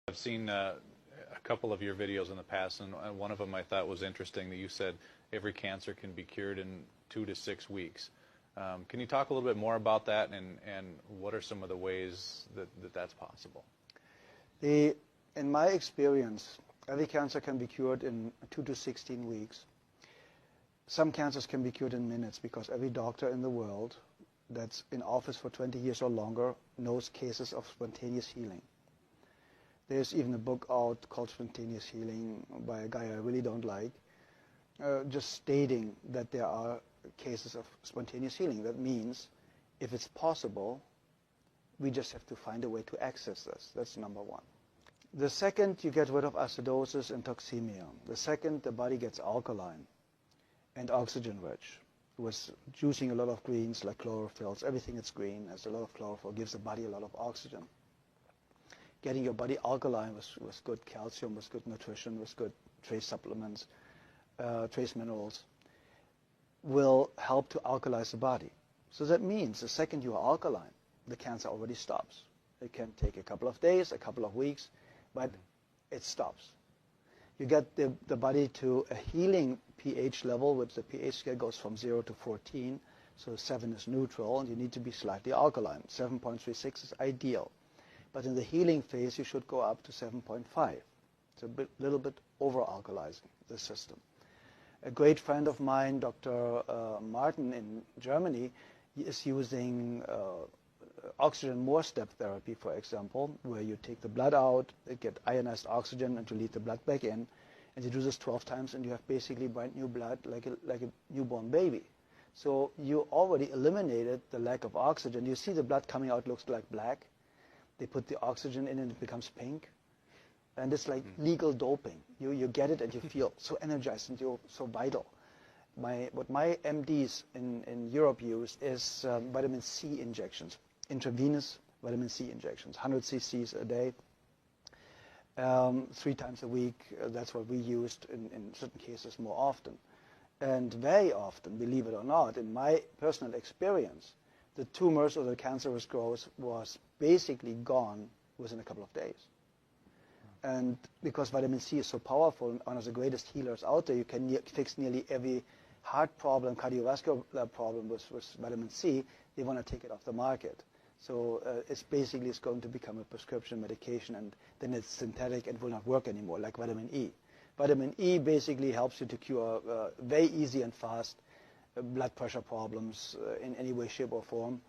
I've seen a couple of your videos in the past, and one of them I thought was interesting that you said every cancer can be cured in 2 to 6 weeks. Can you talk a little bit more about that, and what are some of the ways that that's possible? In my experience, every cancer can be cured in 2 to 16 weeks. Some cancers can be cured in minutes because every doctor in the world that's in office for 20 years or longer knows cases of spontaneous healing. There's even a book out called Spontaneous Healing by a guy I really don't like, just stating that there are cases of spontaneous healing. That means if it's possible, we just have to find a way to access this. That's number one. The second, you get rid of acidosis and toxemia. The second, the body gets alkaline and oxygen rich. With juicing a lot of greens like chlorophylls, everything that's green has a lot of chlorophyll, gives the body a lot of oxygen. Getting your body alkaline with good calcium, with good nutrition, with good trace supplements, trace minerals, will help to alkalize the body. So that means the second you are alkaline, the cancer already stops. It can take a couple of days, a couple of weeks, but it stops. You get the body to a healing pH level, which the pH scale goes from 0 to 14, so 7 is neutral, and you need to be slightly alkaline. 7.36 is ideal. But in the healing phase, you should go up to 7.5. It's a little bit over-alkalizing the system. A great friend of mine, Dr. Martin in Germany, is using oxygen more step therapy, for example, where you take the blood out, get ionized oxygen, and you lead the blood back in. And you do this 12 times, and you have basically brand new blood like a newborn baby. So you already eliminated the lack of oxygen. You see the blood coming out looks like black. They put the oxygen in and it becomes pink. And it's like legal doping. You get it and you feel so energized and you're so vital. What my MDs in Europe use is vitamin C injections, intravenous vitamin C injections, 100 cc's a day, 3 times a week. That's what we used in certain cases more often. And very often, believe it or not, in my personal experience, the tumors or the cancerous growth was basically gone within a couple of days. And because vitamin C is so powerful and one of the greatest healers out there, you can fix nearly every heart problem, cardiovascular problem with vitamin C. They want to take it off the market. So it's going to become a prescription medication, and then it's synthetic and will not work anymore, like vitamin E. Vitamin E basically helps you to cure very easy and fast blood pressure problems in any way, shape, or form.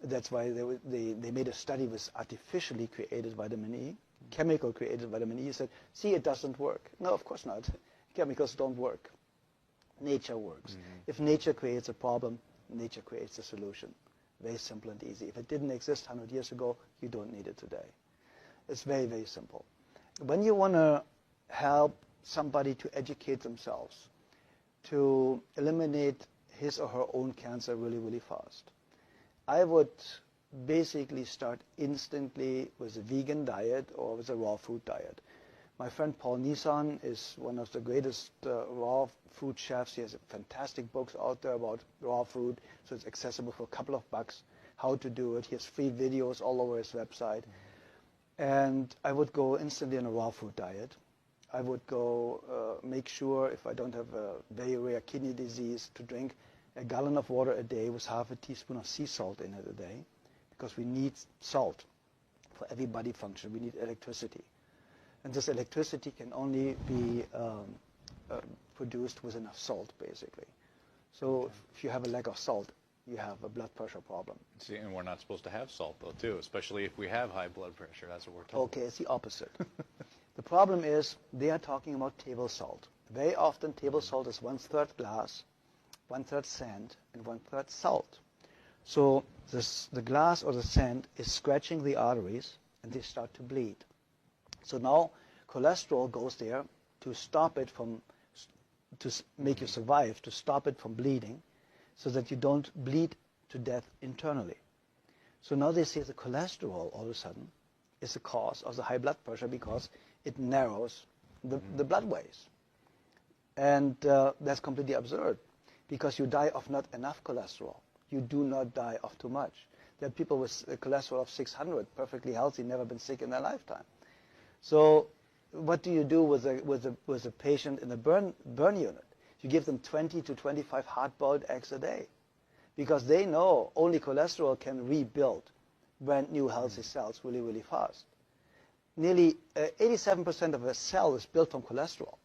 That's why they made a study with artificially created vitamin E, chemical created vitamin E. Said, see, it doesn't work. No, of course not. Chemicals don't work. Nature works. Mm-hmm. If nature creates a problem, nature creates a solution. Very simple and easy. If it didn't exist 100 years ago, you don't need it today. It's very, very simple. When you want to help somebody to educate themselves, to eliminate his or her own cancer really, really fast, I would basically start instantly with a vegan diet or with a raw food diet. My friend Paul Nissan is one of the greatest raw food chefs. He has fantastic books out there about raw food, so it's accessible for a couple of bucks how to do it. He has free videos all over his website. And I would go instantly on a raw food diet. I would go make sure, if I don't have a very rare kidney disease, to drink a gallon of water a day with half a teaspoon of sea salt in it a day, because we need salt for every body function. We need electricity. And this electricity can only be produced with enough salt, basically. So if you have a lack of salt, you have a blood pressure problem. See, and we're not supposed to have salt, though, too, especially if we have high blood pressure. That's what we're told. Okay, it's the opposite. The problem is they are talking about table salt. Very often, table salt is 1/3 glass, 1/3 sand, and 1/3 salt. So the glass or the sand is scratching the arteries, and they start to bleed. So now cholesterol goes there to stop it to make you survive, to stop it from bleeding, so that you don't bleed to death internally. So now they say the cholesterol all of a sudden is the cause of the high blood pressure because it narrows the blood ways. And that's completely absurd, because you die of not enough cholesterol. You do not die of too much. There are people with a cholesterol of 600, perfectly healthy, never been sick in their lifetime. So what do you do with a patient in a burn unit? You give them 20 to 25 hard-boiled eggs a day, because they know only cholesterol can rebuild brand new healthy cells really, really fast. Nearly 87% of a cell is built from cholesterol.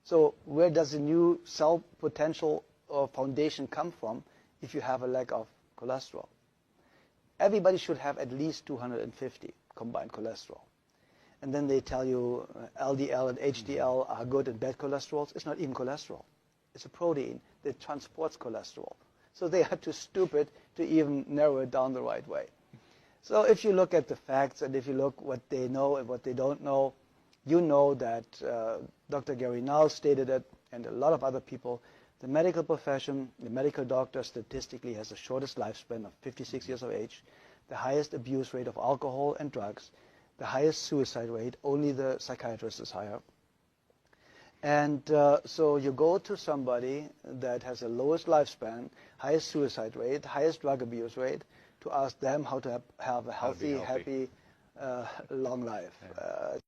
So where does the new cell potential or foundation come from if you have a lack of cholesterol? Everybody should have at least 250 combined cholesterol. And then they tell you LDL and HDL are good and bad cholesterols. It's not even cholesterol. It's a protein that transports cholesterol. So they are too stupid to even narrow it down the right way. So if you look at the facts and if you look what they know and what they don't know, you know that Dr. Gary Null stated it, and a lot of other people, the medical profession, the medical doctor statistically has the shortest lifespan of 56 years of age, the highest abuse rate of alcohol and drugs, the highest suicide rate, only the psychiatrist is higher. And so you go to somebody that has the lowest lifespan, highest suicide rate, highest drug abuse rate, to ask them how to have a healthy, happy long life.